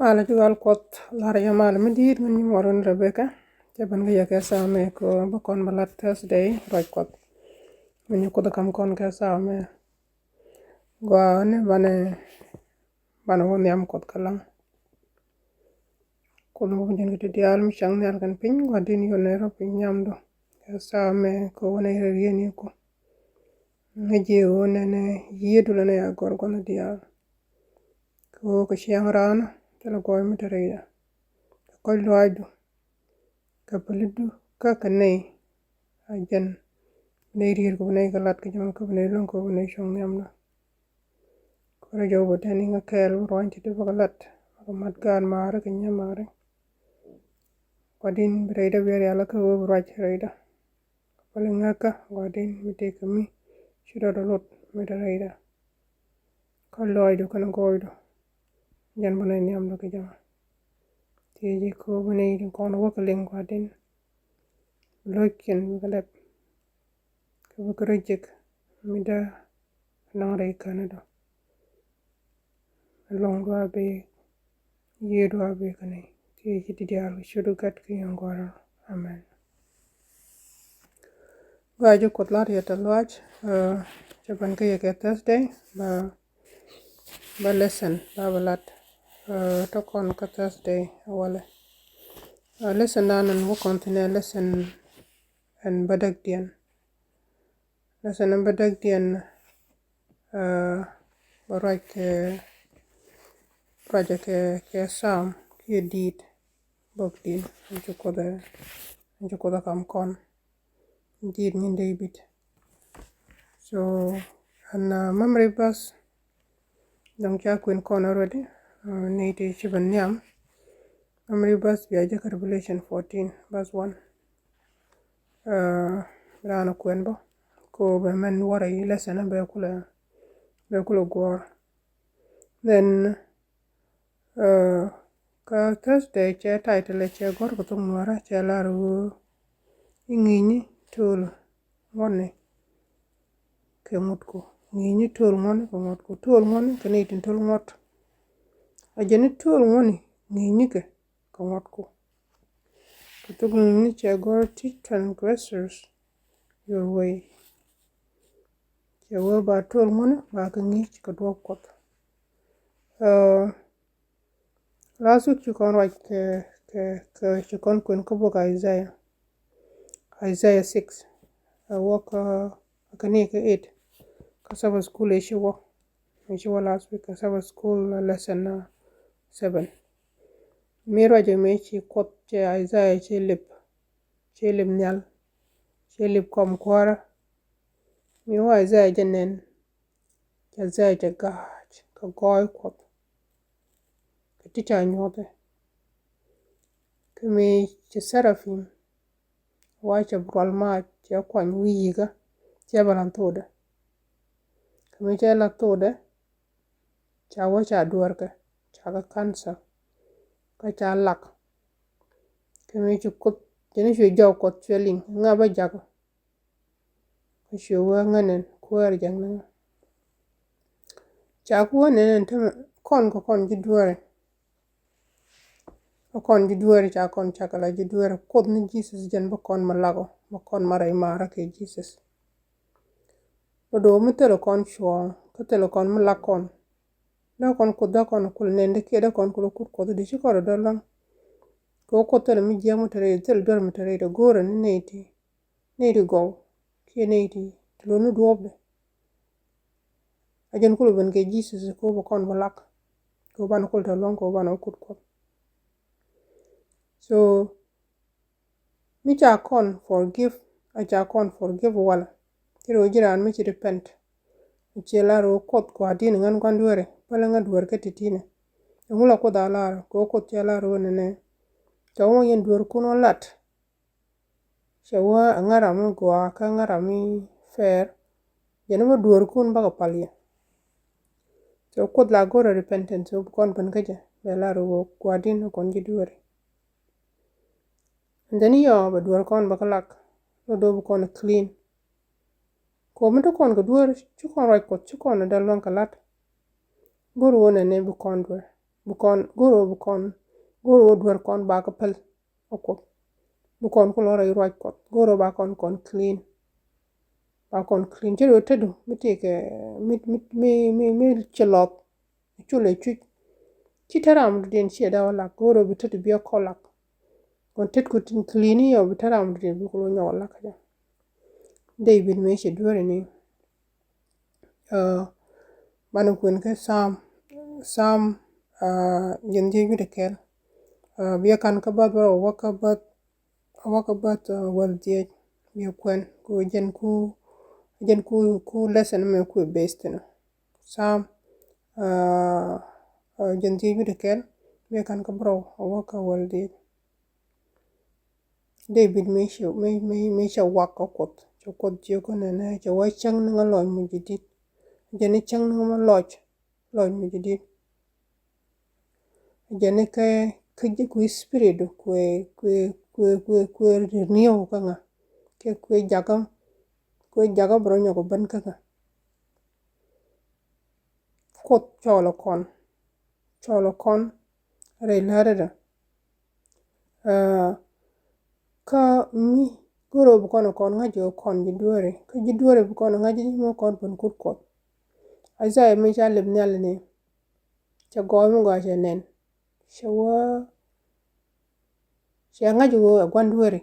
Mala jual kot lara ya mala medit ngani moron Rebecca jaban ga yake same ko bakon balat Thursday roj kot ngani ko da kam kon ka same gwa ne bane won yam kot kala ko mo jeng ti dial mi chang nal kan pin gwa din yo ne ro pin yam do ka same ko wona yeni ko ngaje wona ne yedu la ne agor ko na dial ko chiang rana tala goy mi tarayda ko loaju ka palidu ka kanay ajan neyrir ko nay galat ka jam ko nay lon ko nay shong yamna ko rajo botani nga kel ronti de galat ko mat gan mara ka nyamare wadin breda ber yala ka wo raj rayda wala ngaka wadin mite kami shiro dolot mi tarayda ko loaju kana goydo jan bonay nyam do ka jam teji ko bonay din kono wakaling wadin loken galap ko bakrajek mida nangre kanada longo abe yedo abe kanay teji di dial shudu gat ki ngora amen gajo kotlar yata lwaj jaban ka yake Thursday ba lesson ba balat to kon ka Thursday wala lesson nanan wo kontine lesson an badak dian lesson an badak dian barak project ke sam ki dit bok din juko da kam kon dit min David so an memory verse dong cha kuin kon already neiti chiban nyam memory verse bi aja Revelation 14 verse 1 rana kwen bo ko be men wara yi lesson be kula gor then ka Thursday che title che gor ko tung wara che laru ingini tul ngone ke mutko ngini tul ngone ko mutko tul ngone kani tin tul ngot ajeni tul ngone ngini ke ko mutko tung ngini che gor Transgressors Your Way che wo ba tul ngone ba ka ngi ko do kot last week you kon write ke kon kun ko book Isaiah 6 work akani ke 8 kasaba school ishiwa last week kasaba school lesson 7 miro je mechi kot che Isaiah che lip nyal che lip kom kwara mi wa Isaiah jenen Isaiah je gach ka goy kot ka ticha nyote kemi che serafim wacha brolma che kwan wiga che balantoda kemi che la toda cha wacha duarka cha ka cancer ka cha lak kemi che kot jeni che jaw kot feeling ngaba jago ka she wa nganen kwar jangna cha ko nenen tem kon ji duare kon ji duare cha kon chakala ji duare kod ni Jesus jan ba kon malago ba kon marai mara ke Jesus odo mi telo kon shwa ka telo kon malakon da kon kuda kon kul nende ke da kon kul ko di shi ko do lan ko telo mi jemu tere tel dor mi tere do gore ni neti go ke neti telo nu dobe ajen kul ben ke Jesus ko ba kon malak ko ban kul to lon ko ban ko so mi cha kon forgive wala kiro jiran mi chi repent che la ro kot ko adin ngan kon duore pala nga duor ke titine ngula ko da la ko che la ro ne to mo yen duor kuno lat chewa ngara mi gwa ka ngara mi fer yen mo duor kun ba ko palye so ko la go repentance so kon ban kaje be la ro ko adin kon ji duore ndani yo ba duor kon ba kalak do kon clean ko mi to kon ko duor chu kon right ko chu kon da lon kalat gor wona ne bu kon duor bukon goro dwar kon ba ka pel okot bukon ko lora iroj kot goro ba kon clean ba kon clean jero tedu mitike mi chelot chule chu chitaram den cheda wala goro bitedu biya kolak kon tet ko tin clean yo bitaram den bi ko nyola ka David me she dware ni banu kun ke sam yendi bi de kel biya kan ka ba bro waka bat wal die biya kwen ko jen ku lesson me ku based na sam yendi bi de kel biya kan ka bro waka wal die David me she waka kot kot je ko ne je wa chang na lo mu jidit jeni chang na ma loj mu jidit jeni ke ku spirit ku niyo ka nga ke jaga bro nyogo ban ka nga kot cholo kon re larada ka mi goro bu kon ngajo kon jidore ka jidore bu kon ngaji mo kon pun kut kot azai me cha leb nyal ne cha go mu ga nen shawa cha ngajo gwandore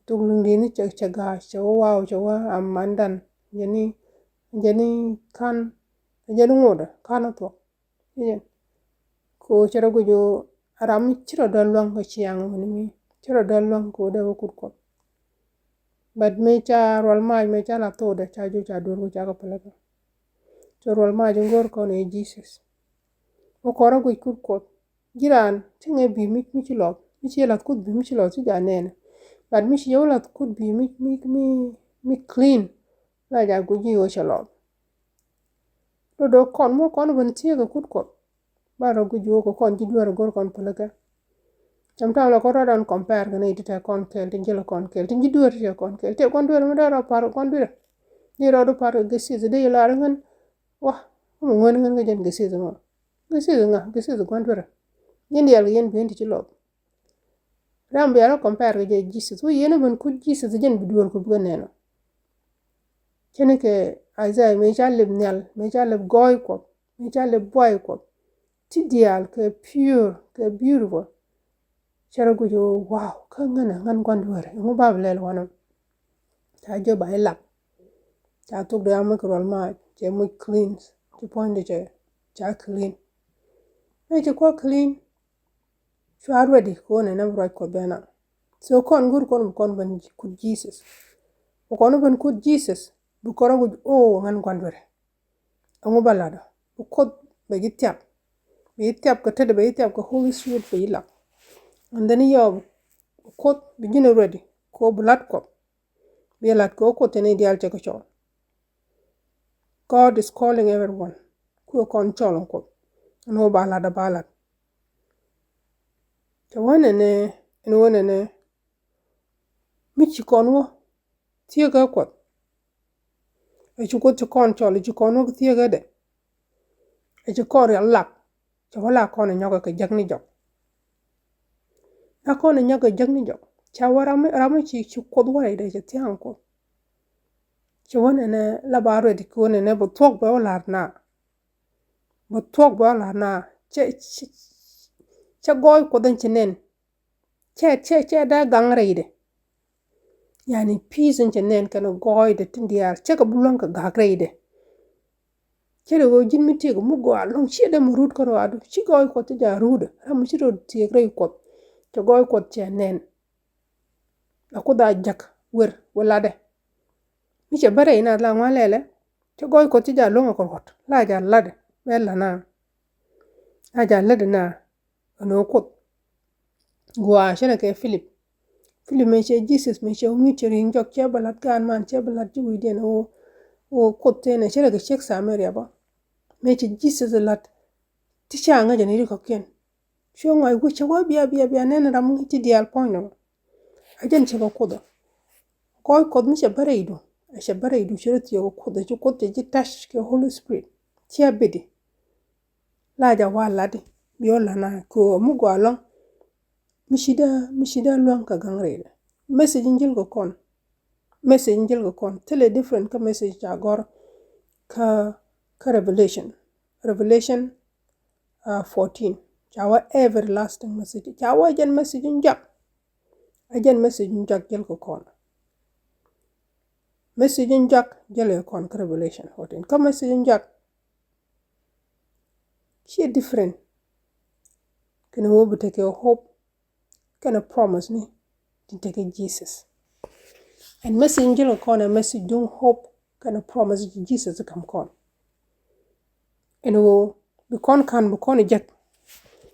tunglung ni cha ga shawa amandan jeni kan jeni ngoda kana to yen ko chara gojo aram chiro dolwang ko chiang ni chiro dolwang ko da kut kot bad me cha rol ma me cha la to da cha jo cha dor ko cha ko pala rol ma jingor ko ne Jesus o kora go kut kot giran tinge bi mi chilot mi chilat kut bi mi chilot ti janene bad mi chilat kut bi mi clean la ja go ji o chalot do kon bun tie go kut kot ba ro go jo ko kon ji dwar gor kon palaga chamta la ko ran compare ne ita kon kel tin jelo kon kel tin ji dwar je kon kel te kon dwar mi da par kon dwar ni ro do par gesi de la ran wah mo ngon ngan ga jen gesi zo kon dwar yen yal yen bi ndi chilo ram bi ara compare ga Jesus wo yen ban ku Jesus jen bi dwar ko bu neno kene ke Isaiah me jalib nyal me jalib goy ko me jalib boy ko ti dial ke pure ke beautiful chara go jo wow ka ngan kon dwar ngo bablel wono ta jo ba ila ta to da ma ko ma je mu clean to point de cha clean me je ko clean chwa ready ko ne na bro ko bena so kon gur kon ban ku Jesus ko kon ban ku Jesus bu ko ro o ngan kon dwar ngo balado ko be gitiap ko tede be gitiap ko Holy Spirit be ila and then yo ko begin ready ko blood ko be lat ko tene dial che ko chol God is calling everyone ko kon chol ko no balad to wona ne mi chi kon wo tie ga ko e chu ko to kon chol chi kon wo tie ga de e chi ko re lak to wala kon nyoga ka jagni jok na kon nyoga jagni jok cha ram chi ko wala de ti an ko chi wona ne la ba re di ko ne bo tok ba wala na cha goy ko dan chinen che da gangre ide yani peace chinen kan goy de tindiar che ka bulon ka gagre ide che go jin miti go mugo alon che da murut ko adu chi goy ko ti ja rude am chi ro ti gre ko to goy ko chenen akuda jak wer wala de mi che bare ina la ngwalele to goy ko ti ja longa ko hot la ja lade bella na aja lade na no ko gwa shene ke Philip me che Jesus me che mi che ring jok che balat kan man che balat ju wi den o kote ne chere ke chek Samaria ba me che Jesus lat ti cha nga jeni ri ko ken sho ngai gu che wa bia ne ram ti dial point ajen che ko do ko mi che bare idu chere ti ko do ju ko te ji tash ke Holy Spirit ti abedi la ja wa ladi bio la na ko mu go long mishida long ka gangre message njil go kon message njil go kon tele different ka message ja gor ka revelation 14 jawa everlasting message jawa jen message njak ajen message njak jel go kon message njak jel kon ka revelation 14 ka message njak she different kana wo bu take hope kana promise ni to take Jesus and message njil kon a message don't hope kana promise Jesus kam kon and wo bu kon kan bu kon jak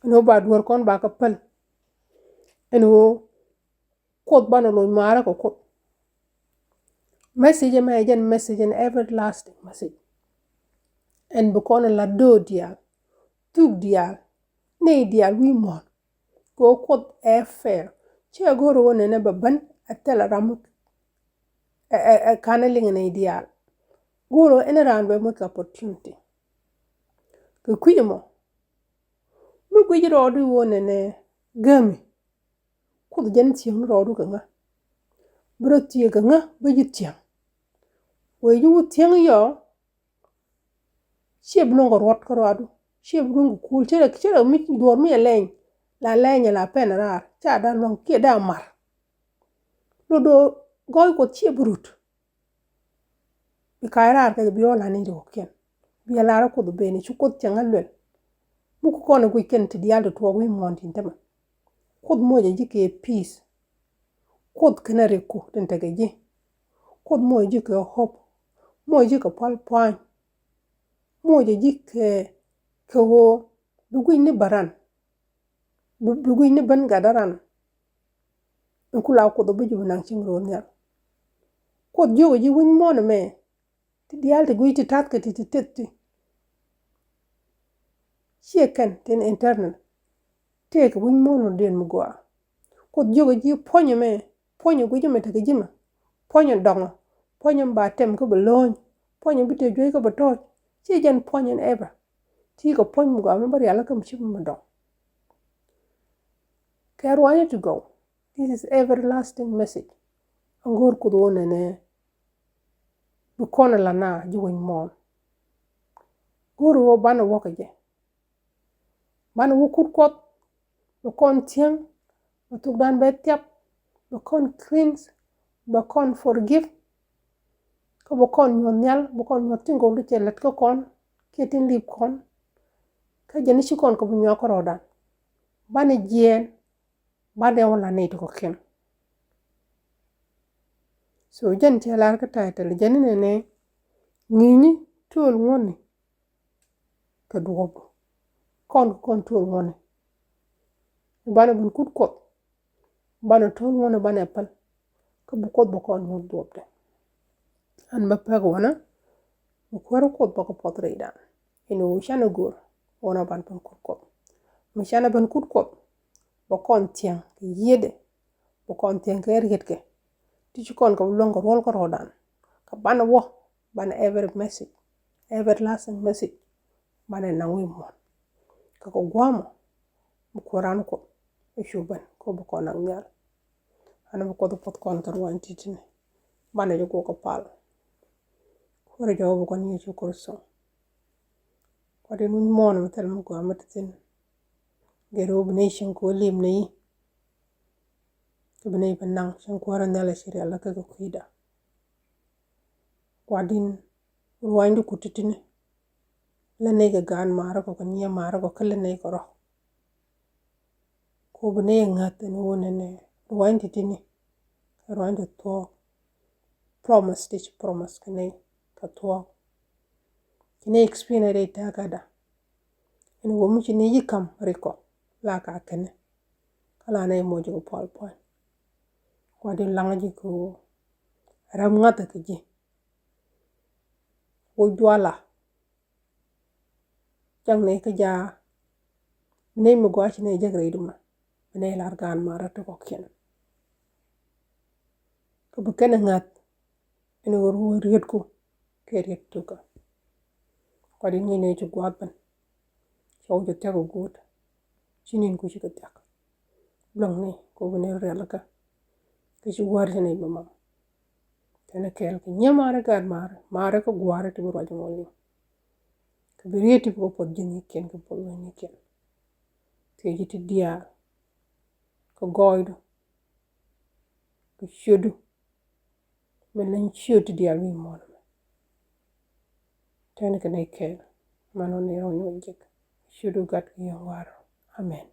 no ba duwar kon ba ka pal and wo kod bana lo mara ko kod message ma jen message an everlasting message and bu kon la do dia tuk dia ne dia wi mo ko kod e fair che goro wona ne baban atela ram kana linga ne dia goro ina ran be mo opportunity ko kuyimo mu ko jiro du wona ne gami kod jen tiang ro du nga bro tie nga ba jitiang we yu tiang yo sheb no rot ko adu sheb rungu kul chere mi dor mi len la pen rar cha da long ke da mar lo do goy ko sheb rut bi kairar ka bi ola ni do ken bi la ra ko do be ni chu ko tiang alwel mu ko na ku ken ti dial to wi montin tema kod mo je ke peace kod kanare ko den tage je kod mo je ke hope mo je ke pal point mo je ke wo bugui ni baran bugui ni ban gadaran nkula ko do buju nang chingro nya ko jogo ji win mo na me ti dial te gui ti tat ka ti chieken ten internal te ko win mo no den mgo ko jogo ji ponyo me ponyo guju me te jima ponyo dongo ponyo ba tem ko belon ponyo bite joy ko bato chi jen ponyo ever ti ko ponyo mgo me bari ala kam chi mo do care want to go. This is everlasting message. Angor kudo ne bukona lana juwin mon. Guru wo bana wokaje. Bana wukut kot bukon tiang batuk dan betiap bukon cleanse bukon forgive ko bukon nyonyal bukon nyotingoliche let ko kon ketin lip kon ka jenishi kon ko bunyo ko rodan. Bana jien bade wala ne to ko ken. So jen chelar ka title jen ne ngini tol ngoni ka duobo kon tol ngoni bana bun kut kot bana tol ngoni bana pal ka bu kot bu kon ngod duobde an ba peg wana bu kwaro kot ba ko potre dan ino shana gur wana ban pun kut kot mi shana ban kut kot ba kon tiang yede bu kon tiang ka ergetke ti kon ka longo rol ko rodan ka bana wo bana every message everlasting message bana nangwi mo ka ko gwamo bu koran ko shuban ko bu ko nang nyal ana bu ko do pot kon ka ruan titine bana jo ko pal ko re jo bu ko ni chu kurso ko de nun mo na tel mu ko amatin gero bu nation ko lim nei to bene benang shan ko ran dala shiri alla ka ko kuida wadin ruan du kutitine la ne ga gan mara ko nya mara ko kala ne ko ro ko bene ngat ne wona ne ruan titine ruan de to promise stitch promise kane ka to kine experience re ta kada ene wo mu kine yikam reko la ka kane kala ne mo jo pol pol wadin langaji ko ram ngata ke ji wo dwala jang ne ka ja ne mi gwa ci ne jagre duma ne lar gan mara to ko ken ko bu ken ngat ene wo riet ko ke riet to ka ko di ne ci gwa ban chow ju tegu gut chinin ku chi tek long ni ko ne relaka ke chi war ne ba mam tena kel ke nyamare gar mare ko gware ti bro jmo ni ke birieti ko pod jini ken ko pod ni ken te jiti dia ko goido ko shodu melen shodu dia mi mon tena ke ne kel mano ne ro yo jik shodu gat ki yo war amen